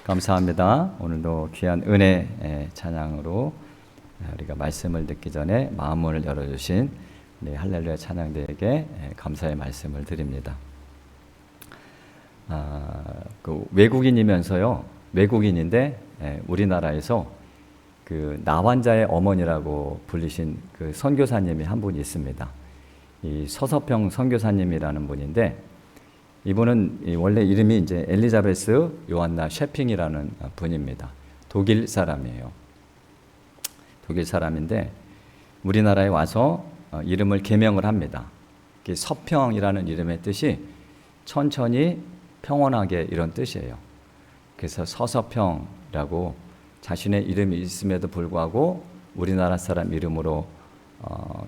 감사합니다. 오늘도 귀한 은혜 찬양으로 우리가 말씀을 듣기 전에 마음을 열어주신 우리 할렐루야 찬양대에게 감사의 말씀을 드립니다. 외국인이면서요, 외국인인데 우리나라에서 그 나환자의 어머니라고 불리신 그 선교사님이 한 분이 있습니다. 이 서서평 선교사님이라는 분인데, 이분은 원래 이름이 이제 엘리자베스 요한나 셰핑이라는 분입니다. 독일 사람이에요. 독일 사람인데 우리나라에 와서 이름을 개명을 합니다. 서평이라는 이름의 뜻이 천천히 평온하게 이런 뜻이에요. 그래서 서서평이라고 자신의 이름이 있음에도 불구하고 우리나라 사람 이름으로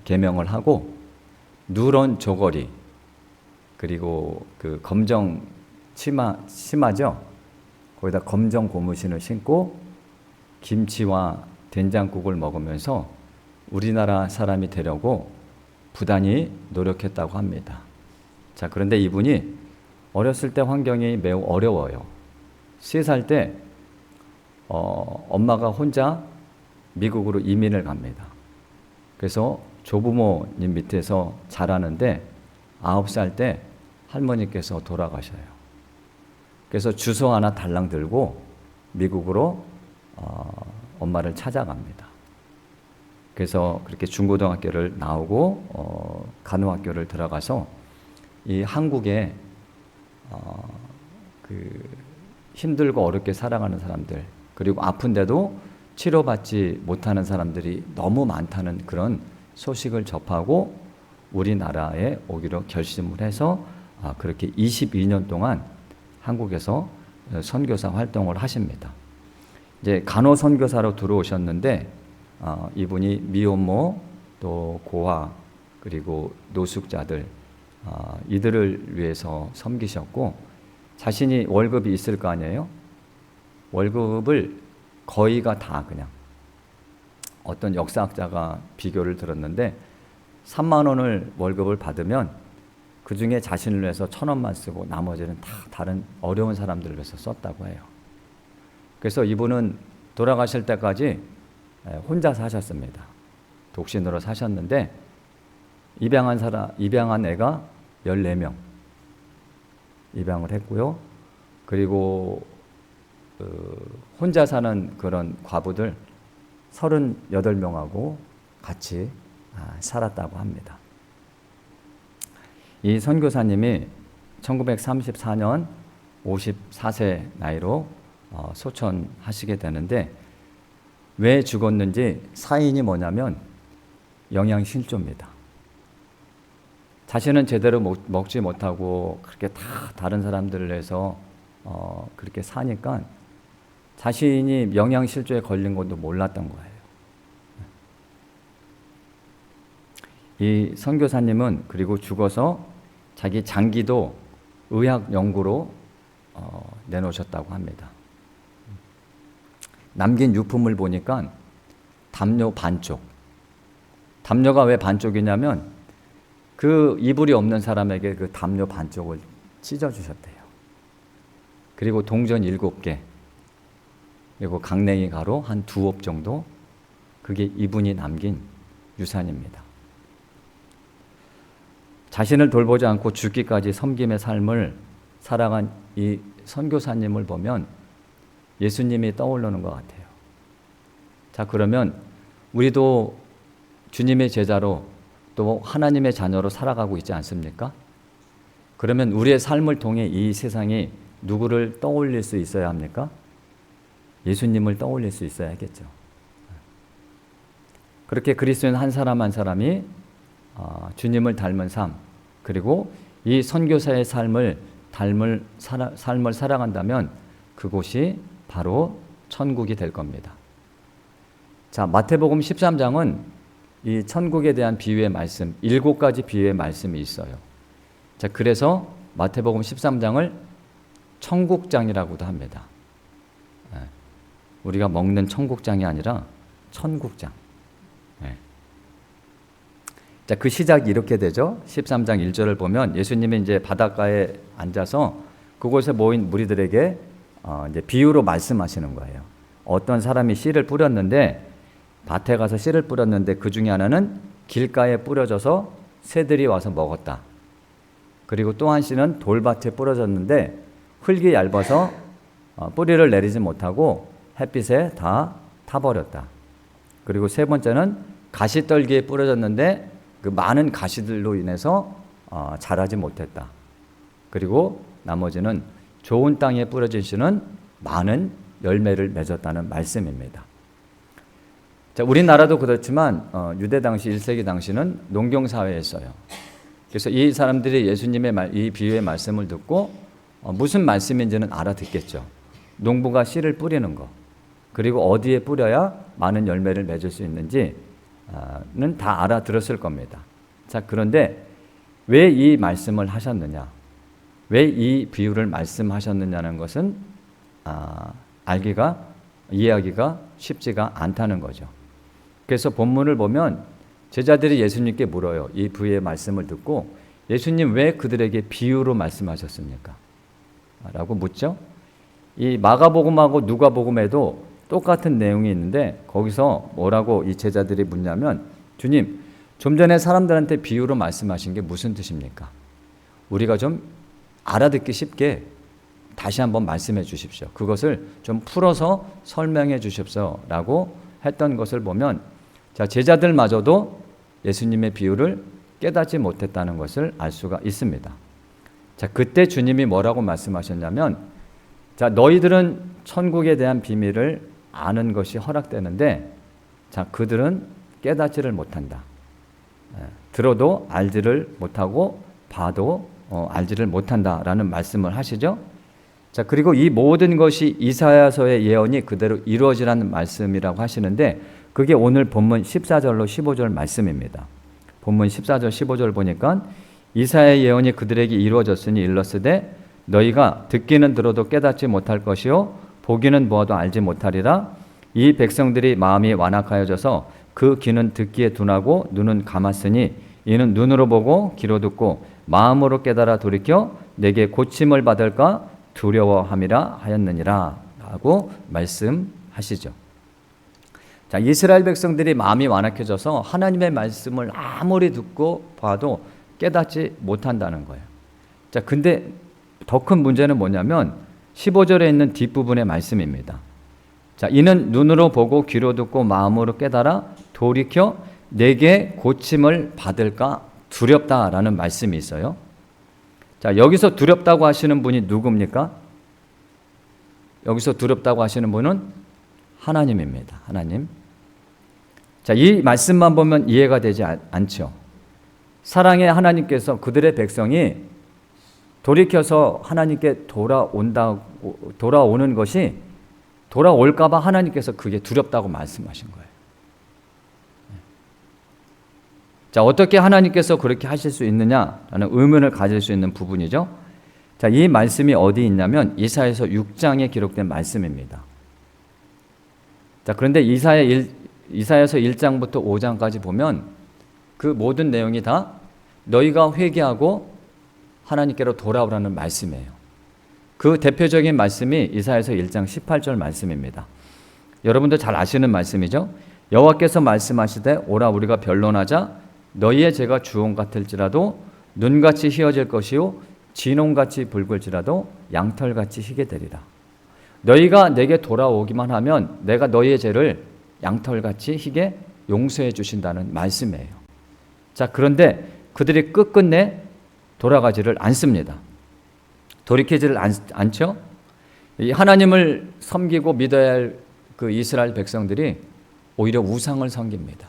개명을 하고, 누런 조거리 그리고 그 검정 치마죠. 거기다 검정 고무신을 신고 김치와 된장국을 먹으면서 우리나라 사람이 되려고 부단히 노력했다고 합니다. 자, 그런데 이분이 어렸을 때 환경이 매우 어려워요. 3살 때 엄마가 혼자 미국으로 이민을 갑니다. 그래서 조부모님 밑에서 자라는데 9살 때 할머니께서 돌아가셔요. 그래서 주소 하나 달랑 들고 미국으로 엄마를 찾아갑니다. 그래서 그렇게 중고등학교를 나오고 간호학교를 들어가서 이 한국에 그 힘들고 어렵게 살아가는 사람들, 그리고 아픈데도 치료받지 못하는 사람들이 너무 많다는 그런 소식을 접하고 우리나라에 오기로 결심을 해서 그렇게 22년 동안 한국에서 선교사 활동을 하십니다. 이제 간호 선교사로 들어오셨는데 이분이 미혼모, 또 고아, 그리고 노숙자들 이들을 위해서 섬기셨고, 자신이 월급이 있을 거 아니에요? 월급을 거의가 다 그냥, 어떤 역사학자가 비교를 들었는데 3만 원을 월급을 받으면 그 중에 자신을 위해서 1,000원만 쓰고 나머지는 다 다른 어려운 사람들을 위해서 썼다고 해요. 그래서 이분은 돌아가실 때까지 혼자 사셨습니다. 독신으로 사셨는데 입양한 애가 14명 입양을 했고요. 그리고 혼자 사는 그런 과부들 38명하고 같이 살았다고 합니다. 이 선교사님이 1934년 54세 나이로 소천하시게 되는데, 왜 죽었는지 사인이 뭐냐면 영양실조입니다. 자신은 제대로 먹지 못하고 그렇게 다 다른 사람들을 위해서 그렇게 사니까 자신이 영양실조에 걸린 것도 몰랐던 거예요. 이 선교사님은 그리고 죽어서 자기 장기도 의학 연구로 내놓으셨다고 합니다. 남긴 유품을 보니까 담요 반쪽. 담요가 왜 반쪽이냐면 그 이불이 없는 사람에게 그 담요 반쪽을 찢어주셨대요. 그리고 동전 7개, 그리고 강냉이 가루 한 2옵 정도, 그게 이분이 남긴 유산입니다. 자신을 돌보지 않고 죽기까지 섬김의 삶을 살아간 이 선교사님을 보면 예수님이 떠오르는 것 같아요. 자, 그러면 우리도 주님의 제자로 또 하나님의 자녀로 살아가고 있지 않습니까? 그러면 우리의 삶을 통해 이 세상이 누구를 떠올릴 수 있어야 합니까? 예수님을 떠올릴 수 있어야겠죠. 그렇게 그리스도인 한 사람 한 사람이 주님을 닮은 삶, 그리고 이 선교사의 삶을 살아간다면 그곳이 바로 천국이 될 겁니다. 자, 마태복음 13장은 이 천국에 대한 비유의 말씀, 7가지 비유의 말씀이 있어요. 자, 그래서 마태복음 13장을 천국장이라고도 합니다. 우리가 먹는 청국장이 아니라 천국장. 자, 그 시작이 이렇게 되죠. 13장 1절을 보면 예수님이 이제 바닷가에 앉아서 그곳에 모인 무리들에게 이제 비유로 말씀하시는 거예요. 어떤 사람이 씨를 뿌렸는데 밭에 가서 씨를 뿌렸는데 그 중에 하나는 길가에 뿌려져서 새들이 와서 먹었다. 그리고 또 한 씨는 돌밭에 뿌려졌는데 흙이 얇아서 뿌리를 내리지 못하고 햇빛에 다 타버렸다. 그리고 세 번째는 가시떨기에 뿌려졌는데 그 많은 가시들로 인해서 자라지 못했다. 그리고 나머지는 좋은 땅에 뿌려진 씨는 많은 열매를 맺었다는 말씀입니다. 자, 우리나라도 그렇지만 유대 당시 1세기 당시는 농경사회였어요. 그래서 이 사람들이 예수님의 이 비유의 말씀을 듣고 무슨 말씀인지는 알아듣겠죠. 농부가 씨를 뿌리는 거, 그리고 어디에 뿌려야 많은 열매를 맺을 수 있는지는 다 알아들었을 겁니다. 자, 그런데 왜 이 말씀을 하셨느냐, 왜 이 비유를 말씀하셨느냐는 것은 이해하기가 쉽지가 않다는 거죠. 그래서 본문을 보면 제자들이 예수님께 물어요. 이 비유의 말씀을 듣고 예수님 왜 그들에게 비유로 말씀하셨습니까? 라고 묻죠. 이 마가복음하고 누가복음에도 똑같은 내용이 있는데 거기서 뭐라고 이 제자들이 묻냐면, 주님, 좀 전에 사람들한테 비유로 말씀하신 게 무슨 뜻입니까? 우리가 좀 알아듣기 쉽게 다시 한번 말씀해 주십시오. 그것을 좀 풀어서 설명해 주십시오. 라고 했던 것을 보면, 자, 제자들마저도 예수님의 비유를 깨닫지 못했다는 것을 알 수가 있습니다. 자, 그때 주님이 뭐라고 말씀하셨냐면, 자, 너희들은 천국에 대한 비밀을 아는 것이 허락되는데, 자, 그들은 깨닫지를 못한다. 들어도 알지를 못하고 봐도 알지를 못한다라는 말씀을 하시죠. 자, 그리고 이 모든 것이 이사야서의 예언이 그대로 이루어지라는 말씀이라고 하시는데, 그게 오늘 본문 14절로 15절 말씀입니다. 본문 14절 15절 보니까 이사야의 예언이 그들에게 이루어졌으니 일렀으되 너희가 듣기는 들어도 깨닫지 못할 것이요 보기는 보아도 알지 못하리라. 이 백성들이 마음이 완악하여져서 그 귀는 듣기에 둔하고 눈은 감았으니 이는 눈으로 보고 귀로 듣고 마음으로 깨달아 돌이켜 내게 고침을 받을까 두려워함이라 하였느니라 라고 말씀하시죠. 자, 이스라엘 백성들이 마음이 완악해져서 하나님의 말씀을 아무리 듣고 봐도 깨닫지 못한다는 거예요. 자, 근데 더 큰 문제는 뭐냐면 15절에 있는 뒷부분의 말씀입니다. 자, 이는 눈으로 보고 귀로 듣고 마음으로 깨달아 돌이켜 내게 고침을 받을까 두렵다라는 말씀이 있어요. 자, 여기서 두렵다고 하시는 분이 누굽니까? 여기서 두렵다고 하시는 분은 하나님입니다. 하나님. 자, 이 말씀만 보면 이해가 되지 않죠. 사랑의 하나님께서 그들의 백성이 돌이켜서 하나님께 돌아오는 것이 돌아올까 봐 하나님께서 그게 두렵다고 말씀하신 거예요. 자, 어떻게 하나님께서 그렇게 하실 수 있느냐라는 의문을 가질 수 있는 부분이죠. 자, 이 말씀이 어디 있냐면 이사야서 6장에 기록된 말씀입니다. 자, 그런데 이사야서 1장부터 5장까지 보면 그 모든 내용이 다 너희가 회개하고 하나님께로 돌아오라는 말씀이에요. 그 대표적인 말씀이 이사야서 1장 18절 말씀입니다. 여러분도 잘 아시는 말씀이죠. 여호와께서 말씀하시되 오라 우리가 변론하자. 너희의 죄가 주홍 같을지라도 눈같이 희어질 것이요 진홍같이 붉을지라도 양털같이 희게 되리라. 너희가 내게 돌아오기만 하면 내가 너희의 죄를 양털같이 희게 용서해 주신다는 말씀이에요. 자, 그런데 그들이 끝끝내 돌아가지를 않습니다. 돌이키지를 않죠. 이 하나님을 섬기고 믿어야 할 그 이스라엘 백성들이 오히려 우상을 섬깁니다.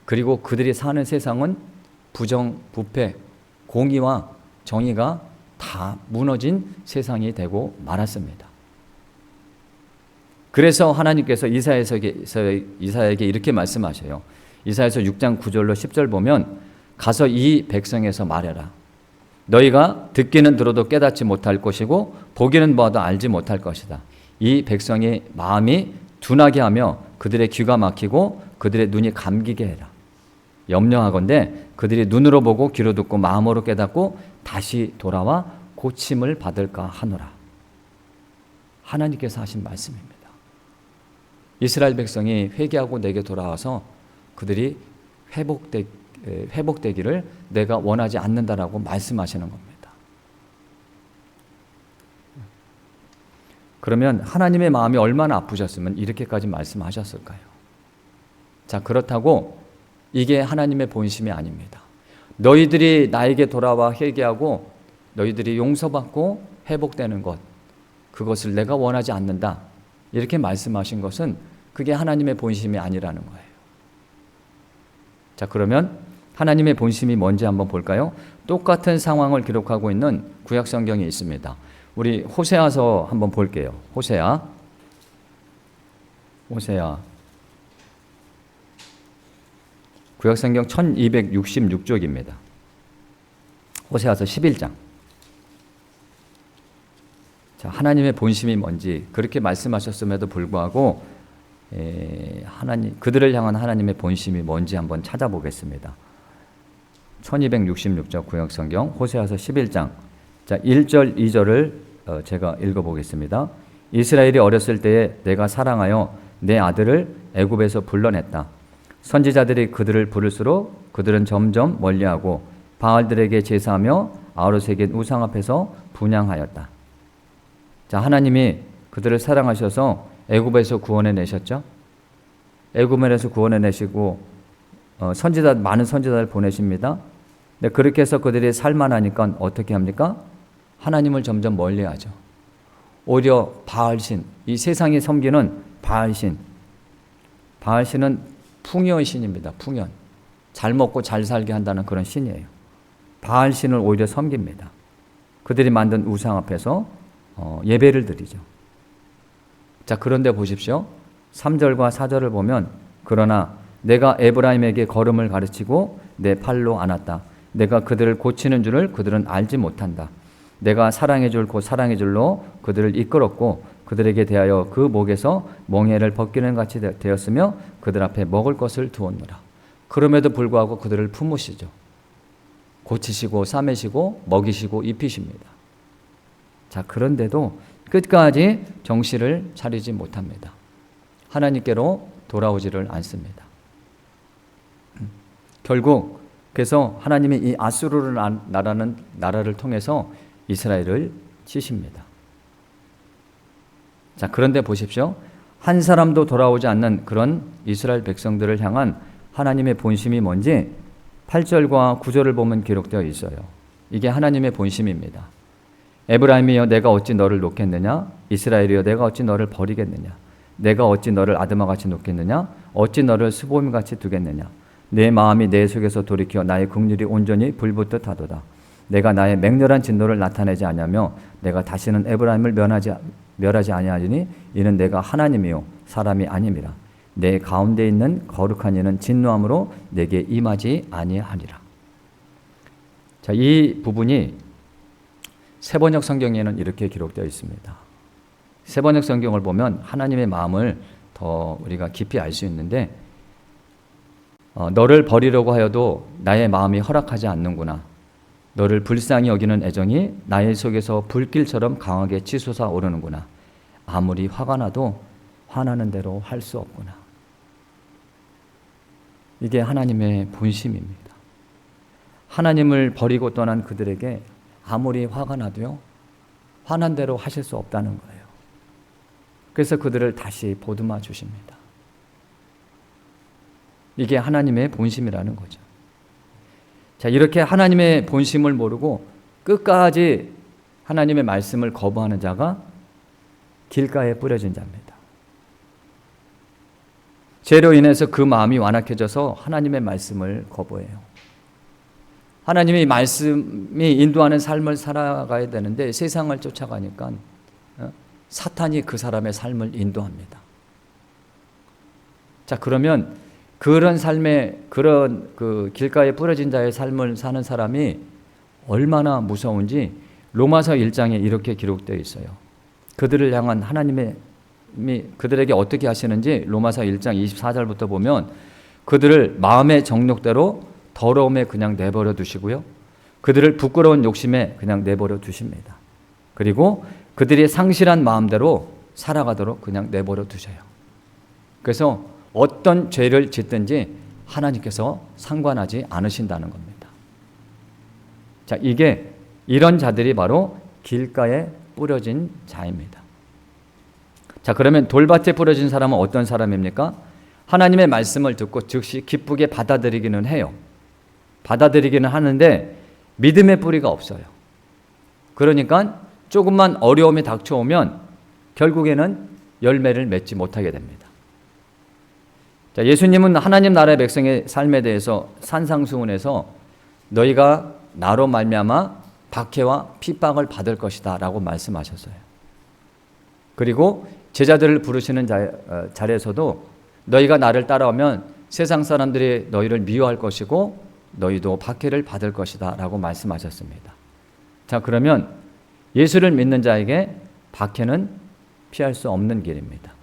그리고 그들이 사는 세상은 부정, 부패, 공의와 정의가 다 무너진 세상이 되고 말았습니다. 그래서 하나님께서 이사야에게 이렇게 말씀하셔요. 이사야서 6장 9절로 10절 보면 가서 이 백성에서 말해라. 너희가 듣기는 들어도 깨닫지 못할 것이고 보기는 보아도 알지 못할 것이다. 이 백성의 마음이 둔하게 하며 그들의 귀가 막히고 그들의 눈이 감기게 해라. 염려하건대 그들이 눈으로 보고 귀로 듣고 마음으로 깨닫고 다시 돌아와 고침을 받을까 하노라. 하나님께서 하신 말씀입니다. 이스라엘 백성이 회개하고 내게 돌아와서 그들이 회복되기를 내가 원하지 않는다라고 말씀하시는 겁니다. 그러면 하나님의 마음이 얼마나 아프셨으면 이렇게까지 말씀하셨을까요? 자, 그렇다고 이게 하나님의 본심이 아닙니다. 너희들이 나에게 돌아와 회개하고 너희들이 용서받고 회복되는 것, 그것을 내가 원하지 않는다, 이렇게 말씀하신 것은 그게 하나님의 본심이 아니라는 거예요. 자, 그러면 하나님의 본심이 뭔지 한번 볼까요? 똑같은 상황을 기록하고 있는 구약 성경이 있습니다. 우리 호세아서 한번 볼게요. 호세아 구약 성경 1266쪽입니다. 호세아서 11장. 자, 하나님의 본심이 뭔지 그렇게 말씀하셨음에도 불구하고 그들을 향한 하나님의 본심이 뭔지 한번 찾아보겠습니다. 1266쪽 구약 성경 호세아서 11장. 자, 1절 2절을 제가 읽어보겠습니다. 이스라엘이 어렸을 때에 내가 사랑하여 내 아들을 애굽에서 불러냈다. 선지자들이 그들을 부를수록 그들은 점점 멀리하고 바알들에게 제사하며 아우르세겐 우상 앞에서 분향하였다. 자, 하나님이 그들을 사랑하셔서 애굽에서 구원해 내셨죠. 애굽에서 구원해 내시고 많은 선지자를 보내십니다. 근데 그렇게 해서 그들이 살만하니까 어떻게 합니까? 하나님을 점점 멀리하죠. 오히려 바알신, 이 세상이 섬기는 바알신은 풍요의 신입니다. 풍요. 잘 먹고 잘 살게 한다는 그런 신이에요. 바알신을 오히려 섬깁니다. 그들이 만든 우상 앞에서 예배를 드리죠. 자, 그런데 보십시오. 3절과 4절을 보면 그러나 내가 에브라임에게 걸음을 가르치고 내 팔로 안았다. 내가 그들을 고치는 줄을 그들은 알지 못한다. 내가 사랑의 줄 곧 사랑의 줄로 그들을 이끌었고 그들에게 대하여 그 목에서 멍에를 벗기는 같이 되었으며 그들 앞에 먹을 것을 두었노라. 그럼에도 불구하고 그들을 품으시죠. 고치시고 싸매시고 먹이시고 입히십니다. 자, 그런데도 끝까지 정신을 차리지 못합니다. 하나님께로 돌아오지를 않습니다. 결국 그래서 하나님이 이 아수르라는 나라를 통해서 이스라엘을 치십니다. 자, 그런데 보십시오. 한 사람도 돌아오지 않는 그런 이스라엘 백성들을 향한 하나님의 본심이 뭔지 8절과 9절을 보면 기록되어 있어요. 이게 하나님의 본심입니다. 에브라임이여 내가 어찌 너를 놓겠느냐? 이스라엘이여 내가 어찌 너를 버리겠느냐? 내가 어찌 너를 아드마같이 놓겠느냐? 어찌 너를 스보임같이 두겠느냐? 내 마음이 내 속에서 돌이켜 나의 긍휼이 온전히 불붙듯 하도다. 내가 나의 맹렬한 진노를 나타내지 아니하며 내가 다시는 에브라임을 멸하지 아니하리니 이는 내가 하나님이요 사람이 아님이라. 내 가운데 있는 거룩한 이는 진노함으로 내게 임하지 아니하리라. 자, 이 부분이 세번역 성경에는 이렇게 기록되어 있습니다. 세번역 성경을 보면 하나님의 마음을 더 우리가 깊이 알 수 있는데 너를 버리려고 하여도 나의 마음이 허락하지 않는구나. 너를 불쌍히 여기는 애정이 나의 속에서 불길처럼 강하게 치솟아 오르는구나. 아무리 화가 나도 화나는 대로 할 수 없구나. 이게 하나님의 본심입니다. 하나님을 버리고 떠난 그들에게 아무리 화가 나도요, 화난 대로 하실 수 없다는 거예요. 그래서 그들을 다시 보듬어 주십니다. 이게 하나님의 본심이라는 거죠. 자, 이렇게 하나님의 본심을 모르고 끝까지 하나님의 말씀을 거부하는 자가 길가에 뿌려진 자입니다. 죄로 인해서 그 마음이 완악해져서 하나님의 말씀을 거부해요. 하나님의 말씀이 인도하는 삶을 살아가야 되는데 세상을 쫓아가니까 사탄이 그 사람의 삶을 인도합니다. 자, 그러면 그런 삶에 그런 그 길가에 뿌려진 자의 삶을 사는 사람이 얼마나 무서운지 로마서 1장에 이렇게 기록되어 있어요. 그들을 향한 하나님의 그들에게 어떻게 하시는지 로마서 1장 24절부터 보면 그들을 마음의 정욕대로 더러움에 그냥 내버려 두시고요. 그들을 부끄러운 욕심에 그냥 내버려 두십니다. 그리고 그들이 상실한 마음대로 살아가도록 그냥 내버려 두셔요. 그래서 어떤 죄를 짓든지 하나님께서 상관하지 않으신다는 겁니다. 자, 이런 자들이 바로 길가에 뿌려진 자입니다. 자, 그러면 돌밭에 뿌려진 사람은 어떤 사람입니까? 하나님의 말씀을 듣고 즉시 기쁘게 받아들이기는 해요. 받아들이기는 하는데 믿음의 뿌리가 없어요. 그러니까 조금만 어려움이 닥쳐오면 결국에는 열매를 맺지 못하게 됩니다. 자, 예수님은 하나님 나라의 백성의 삶에 대해서 산상수훈에서 너희가 나로 말미암아 박해와 핍박을 받을 것이다 라고 말씀하셨어요. 그리고 제자들을 부르시는 자리에서도 너희가 나를 따라오면 세상 사람들이 너희를 미워할 것이고 너희도 박해를 받을 것이다 라고 말씀하셨습니다. 자, 그러면 예수를 믿는 자에게 박해는 피할 수 없는 길입니다.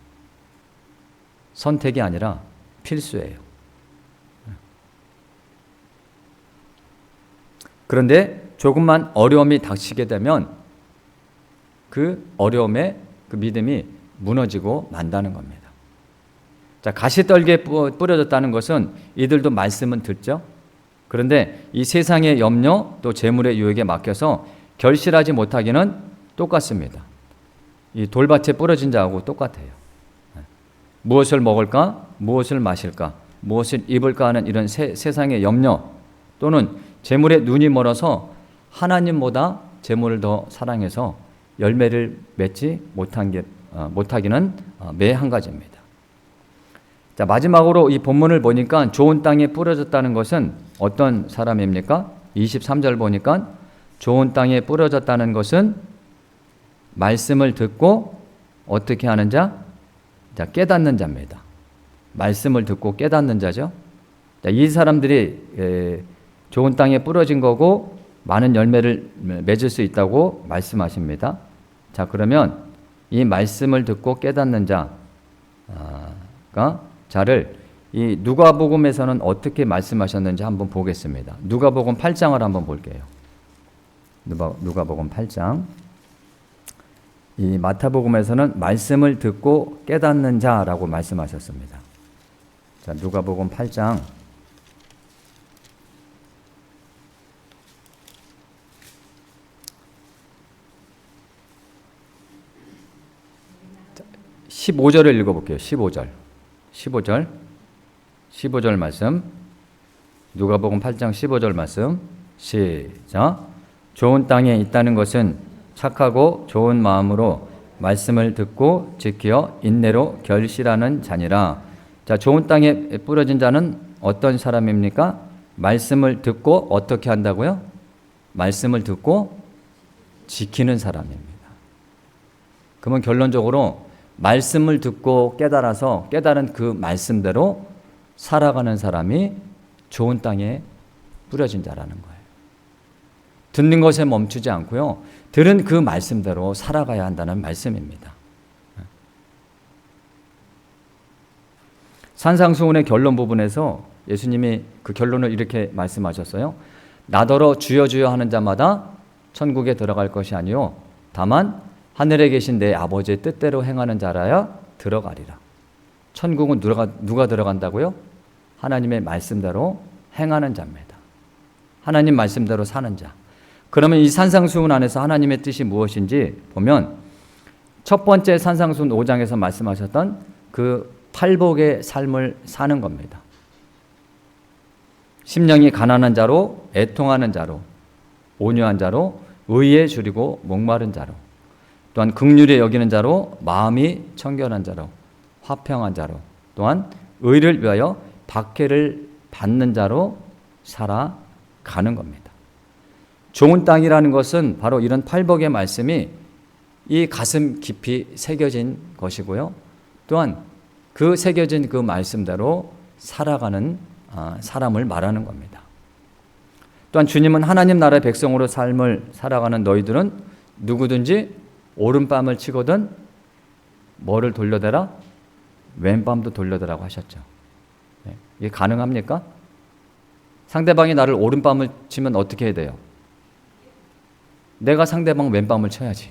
선택이 아니라 필수예요. 그런데 조금만 어려움이 닥치게 되면 그 어려움에 그 믿음이 무너지고 만다는 겁니다. 자, 가시떨기에 뿌려졌다는 것은 이들도 말씀은 듣죠. 그런데 이 세상의 염려 또 재물의 유혹에 막혀서 결실하지 못하기는 똑같습니다. 이 돌밭에 뿌려진 자하고 똑같아요. 무엇을 먹을까? 무엇을 마실까? 무엇을 입을까 하는 이런 세상의 염려 또는 재물에 눈이 멀어서 하나님보다 재물을 더 사랑해서 열매를 맺지 못하기는 매 한 가지입니다. 자, 마지막으로 이 본문을 보니까 좋은 땅에 뿌려졌다는 것은 어떤 사람입니까? 23절 보니까 좋은 땅에 뿌려졌다는 것은 말씀을 듣고 어떻게 하는 자? 자, 깨닫는 자입니다. 말씀을 듣고 깨닫는 자죠. 자, 이 사람들이 좋은 땅에 뿌려진 거고 많은 열매를 맺을 수 있다고 말씀하십니다. 자, 그러면 이 말씀을 듣고 깨닫는 자를 이 누가복음에서는 어떻게 말씀하셨는지 한번 보겠습니다. 누가복음 8장을 한번 볼게요. 누가복음 8장. 이 마태복음에서는 말씀을 듣고 깨닫는 자라고 말씀하셨습니다. 자, 누가복음 8장 15절을 읽어볼게요. 15절 말씀. 누가복음 8장 15절 말씀. 시작. 좋은 땅에 있다는 것은 착하고 좋은 마음으로 말씀을 듣고 지켜 인내로 결실하는 자니라. 자, 좋은 땅에 뿌려진 자는 어떤 사람입니까? 말씀을 듣고 어떻게 한다고요? 말씀을 듣고 지키는 사람입니다. 그러면 결론적으로 말씀을 듣고 깨달아서 깨달은 그 말씀대로 살아가는 사람이 좋은 땅에 뿌려진 자라는 거예요. 듣는 것에 멈추지 않고요. 들은 그 말씀대로 살아가야 한다는 말씀입니다. 산상수훈의 결론 부분에서 예수님이 그 결론을 이렇게 말씀하셨어요. 나더러 주여 주여 하는 자마다 천국에 들어갈 것이 아니요 다만 하늘에 계신 내 아버지의 뜻대로 행하는 자라야 들어가리라. 천국은 누가 들어간다고요? 하나님의 말씀대로 행하는 자입니다. 하나님 말씀대로 사는 자. 그러면 이 산상수훈 안에서 하나님의 뜻이 무엇인지 보면 첫 번째 산상수훈 5장에서 말씀하셨던 그 팔복의 삶을 사는 겁니다. 심령이 가난한 자로, 애통하는 자로, 온유한 자로, 의에 줄이고 목마른 자로, 또한 긍휼히 여기는 자로, 마음이 청결한 자로, 화평한 자로, 또한 의를 위하여 박해를 받는 자로 살아가는 겁니다. 좋은 땅이라는 것은 바로 이런 팔복의 말씀이 이 가슴 깊이 새겨진 것이고요. 또한 그 새겨진 그 말씀대로 살아가는 사람을 말하는 겁니다. 또한 주님은 하나님 나라의 백성으로 삶을 살아가는 너희들은 누구든지 오른밤을 치거든 뭐를 돌려대라? 왼밤도 돌려대라고 하셨죠. 이게 가능합니까? 상대방이 나를 오른밤을 치면 어떻게 해야 돼요? 내가 상대방 왼밤을 쳐야지.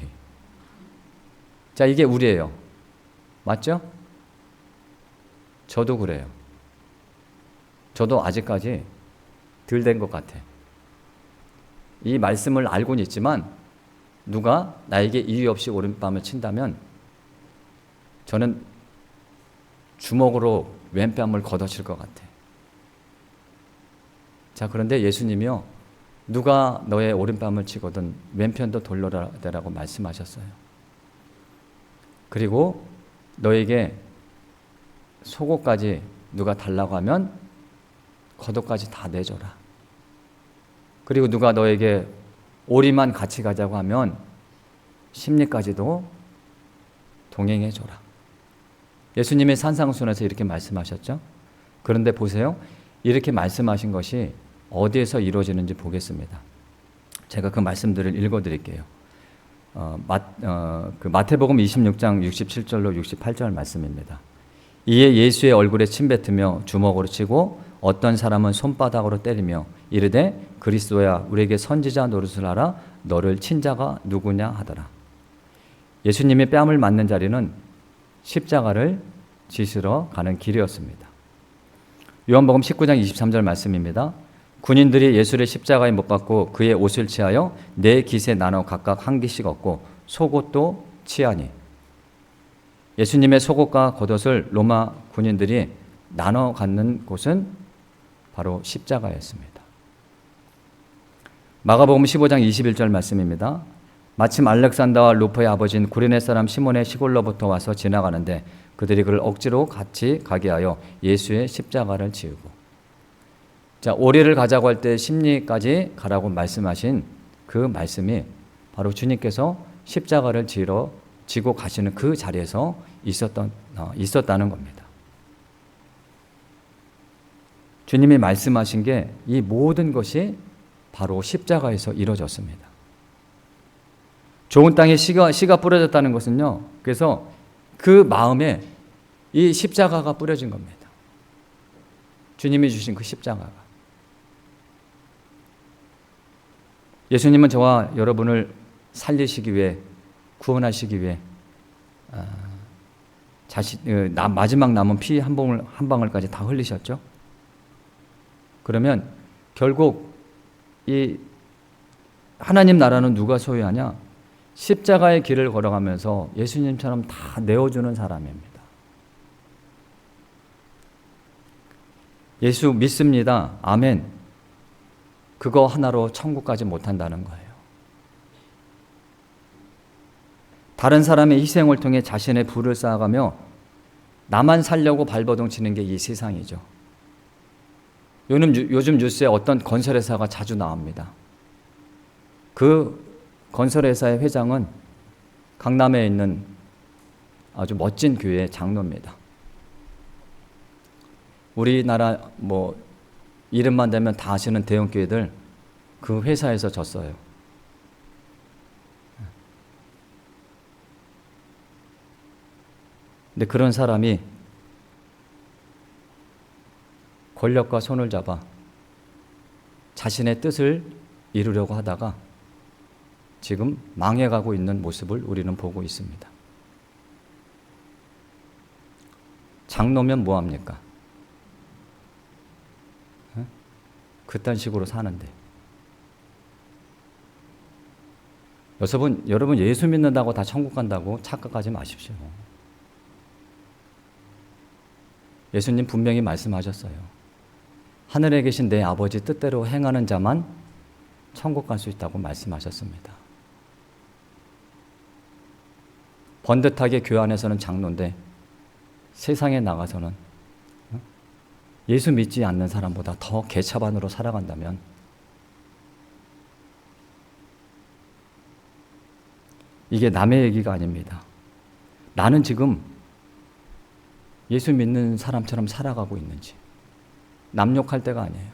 자, 이게 우리예요. 맞죠? 저도 그래요. 저도 아직까지 덜 된 것 같아. 이 말씀을 알고는 있지만 누가 나에게 이유 없이 오른뺨을 친다면 저는 주먹으로 왼뺨을 걷어칠 것 같아. 자, 그런데 예수님이요, 누가 너의 오른뺨을 치거든 왼편도 돌려라라고 말씀하셨어요. 그리고 너에게 속옷까지 누가 달라고 하면 겉옷까지 다 내줘라. 그리고 누가 너에게 오리만 같이 가자고 하면 심리까지도 동행해줘라. 예수님의 산상수훈에서 이렇게 말씀하셨죠. 그런데 보세요. 이렇게 말씀하신 것이 어디에서 이루어지는지 보겠습니다. 제가 그 말씀들을 읽어드릴게요. 마태복음 26장 67절로 68절 말씀입니다. 이에 예수의 얼굴에 침뱉으며 주먹으로 치고 어떤 사람은 손바닥으로 때리며 이르되 그리스도야 우리에게 선지자 노릇을 하라. 너를 친 자가 누구냐 하더라. 예수님의 뺨을 맞는 자리는 십자가를 지시러 가는 길이었습니다. 요한복음 19장 23절 말씀입니다. 군인들이 예수를 십자가에 못 박고 그의 옷을 취하여 네 깃에 나눠 각각 한 깃씩 얻고 속옷도 취하니. 예수님의 속옷과 겉옷을 로마 군인들이 나눠 갖는 곳은 바로 십자가였습니다. 마가복음 15장 21절 말씀입니다. 마침 알렉산더와 루포의 아버지인 구레네 사람 시몬의 시골로부터 와서 지나가는데 그들이 그를 억지로 같이 가게 하여 예수의 십자가를 지우고. 자, 오리를 가자고 할 때 심리까지 가라고 말씀하신 그 말씀이 바로 주님께서 십자가를 지고 가시는 그 자리에서 있었다는 겁니다. 주님이 말씀하신 게 이 모든 것이 바로 십자가에서 이루어졌습니다. 좋은 땅에 씨가 뿌려졌다는 것은요, 그래서 그 마음에 이 십자가가 뿌려진 겁니다. 주님이 주신 그 십자가가. 예수님은 저와 여러분을 살리시기 위해, 구원하시기 위해 마지막 남은 피 한 방울까지 다 흘리셨죠. 그러면 결국 이 하나님 나라는 누가 소유하냐? 십자가의 길을 걸어가면서 예수님처럼 다 내어주는 사람입니다. 예수 믿습니다. 아멘. 그거 하나로 천국까지 못한다는 거예요. 다른 사람의 희생을 통해 자신의 부를 쌓아가며 나만 살려고 발버둥 치는 게 이 세상이죠. 요즘 뉴스에 어떤 건설회사가 자주 나옵니다. 그 건설회사의 회장은 강남에 있는 아주 멋진 교회의 장로입니다. 우리나라 이름만 대면 다 아시는 대형 교회들 그 회사에서 졌어요. 근데 그런 사람이 권력과 손을 잡아 자신의 뜻을 이루려고 하다가 지금 망해가고 있는 모습을 우리는 보고 있습니다. 장로면 뭐합니까? 그딴 식으로 사는데. 여러분 예수 믿는다고 다 천국 간다고 착각하지 마십시오. 예수님 분명히 말씀하셨어요. 하늘에 계신 내 아버지 뜻대로 행하는 자만 천국 갈 수 있다고 말씀하셨습니다. 번듯하게 교회 안에서는 장로인데 세상에 나가서는 예수 믿지 않는 사람보다 더 개차반으로 살아간다면 이게 남의 얘기가 아닙니다. 나는 지금 예수 믿는 사람처럼 살아가고 있는지 남욕할 때가 아니에요.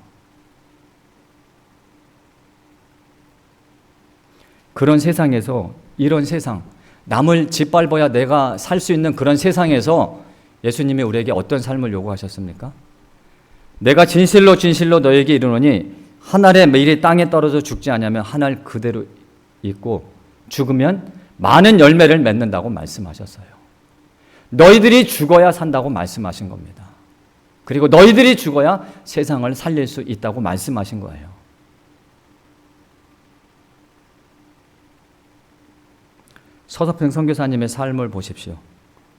그런 세상에서 이런 세상 남을 짓밟아야 내가 살 수 있는 그런 세상에서 예수님이 우리에게 어떤 삶을 요구하셨습니까? 내가 진실로 너에게 이르노니 한 알의 매일이 땅에 떨어져 죽지 않으면 한 알 그대로 있고 죽으면 많은 열매를 맺는다고 말씀하셨어요. 너희들이 죽어야 산다고 말씀하신 겁니다. 그리고 너희들이 죽어야 세상을 살릴 수 있다고 말씀하신 거예요. 서서평 선교사님의 삶을 보십시오.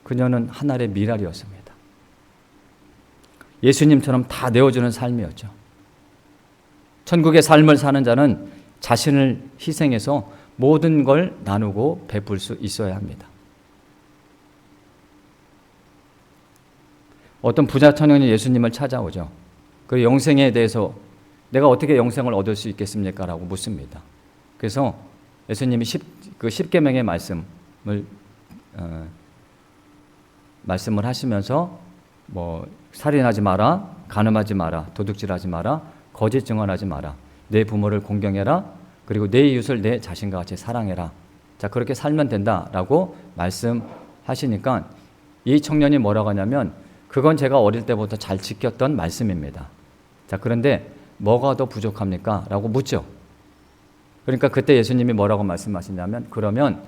그녀는 하늘의 미랄이었습니다. 예수님처럼 다 내어주는 삶이었죠. 천국의 삶을 사는 자는 자신을 희생해서 모든 걸 나누고 베풀 수 있어야 합니다. 어떤 부자 청년이 예수님을 찾아오죠. 그 영생에 대해서 내가 어떻게 영생을 얻을 수 있겠습니까? 라고 묻습니다. 그래서 예수님이 십계명의 말씀을 하시면서 살인하지 마라, 간음하지 마라, 도둑질하지 마라, 거짓 증언하지 마라, 내 부모를 공경해라, 그리고 내 이웃을 내 자신과 같이 사랑해라. 자, 그렇게 살면 된다라고 말씀하시니까 이 청년이 뭐라고 하냐면 그건 제가 어릴 때부터 잘 지켰던 말씀입니다. 자, 그런데 뭐가 더 부족합니까? 라고 묻죠. 그러니까 그때 예수님이 뭐라고 말씀하시냐면 그러면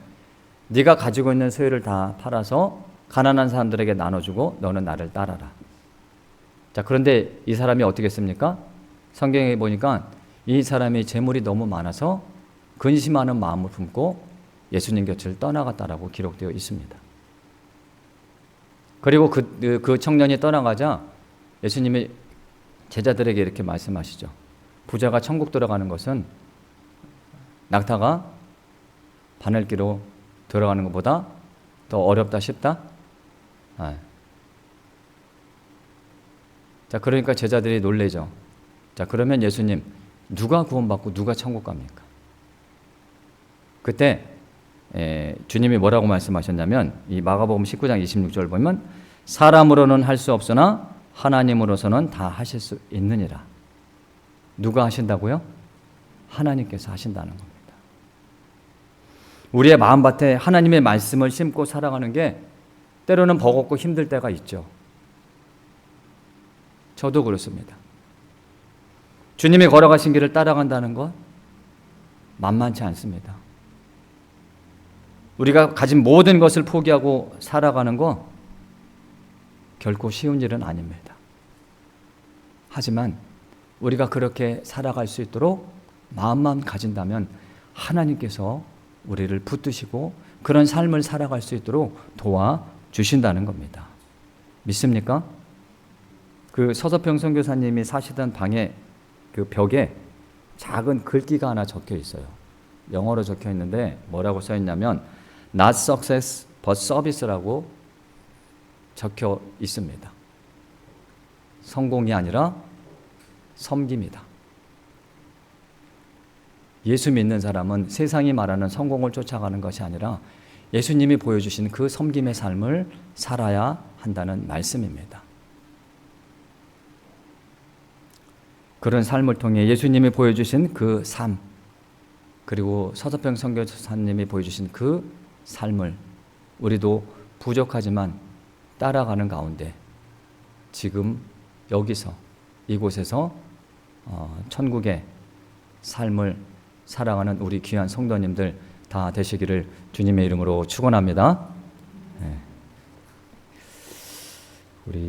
네가 가지고 있는 소유를 다 팔아서 가난한 사람들에게 나눠주고 너는 나를 따라라. 자, 그런데 이 사람이 어떻게 했습니까? 성경에 보니까 이 사람이 재물이 너무 많아서 근심하는 마음을 품고 예수님 곁을 떠나갔다라고 기록되어 있습니다. 그리고 그 청년이 떠나가자 예수님이 제자들에게 이렇게 말씀하시죠. 부자가 천국 들어가는 것은 낙타가 바늘기로 들어가는 것보다 더 어렵다 쉽다? 자, 그러니까 제자들이 놀래죠. 자, 그러면 예수님 누가 구원받고 누가 천국 갑니까? 그때 주님이 뭐라고 말씀하셨냐면 이 마가복음 19장 26절 보면 사람으로는 할 수 없으나 하나님으로서는 다 하실 수 있느니라. 누가 하신다고요? 하나님께서 하신다는 겁니다. 우리의 마음밭에 하나님의 말씀을 심고 살아가는 게 때로는 버겁고 힘들 때가 있죠. 저도 그렇습니다. 주님이 걸어가신 길을 따라간다는 것 만만치 않습니다. 우리가 가진 모든 것을 포기하고 살아가는 거 결코 쉬운 일은 아닙니다. 하지만 우리가 그렇게 살아갈 수 있도록 마음만 가진다면 하나님께서 우리를 붙드시고 그런 삶을 살아갈 수 있도록 도와주신다는 겁니다. 믿습니까? 그 서서평 선교사님이 사시던 방에 그 벽에 작은 글귀가 하나 적혀 있어요. 영어로 적혀 있는데 뭐라고 써 있냐면 Not success but service라고 적혀 있습니다. 성공이 아니라 섬김이다. 예수 믿는 사람은 세상이 말하는 성공을 쫓아가는 것이 아니라 예수님이 보여주신 그 섬김의 삶을 살아야 한다는 말씀입니다. 그런 삶을 통해 예수님이 보여주신 그 삶, 그리고 서서평 선교사님이 보여주신 그 삶을 우리도 부족하지만 따라가는 가운데 지금 여기서 이곳에서 천국의 삶을 살아가는 우리 귀한 성도님들 다 되시기를 주님의 이름으로 축원합니다. 우리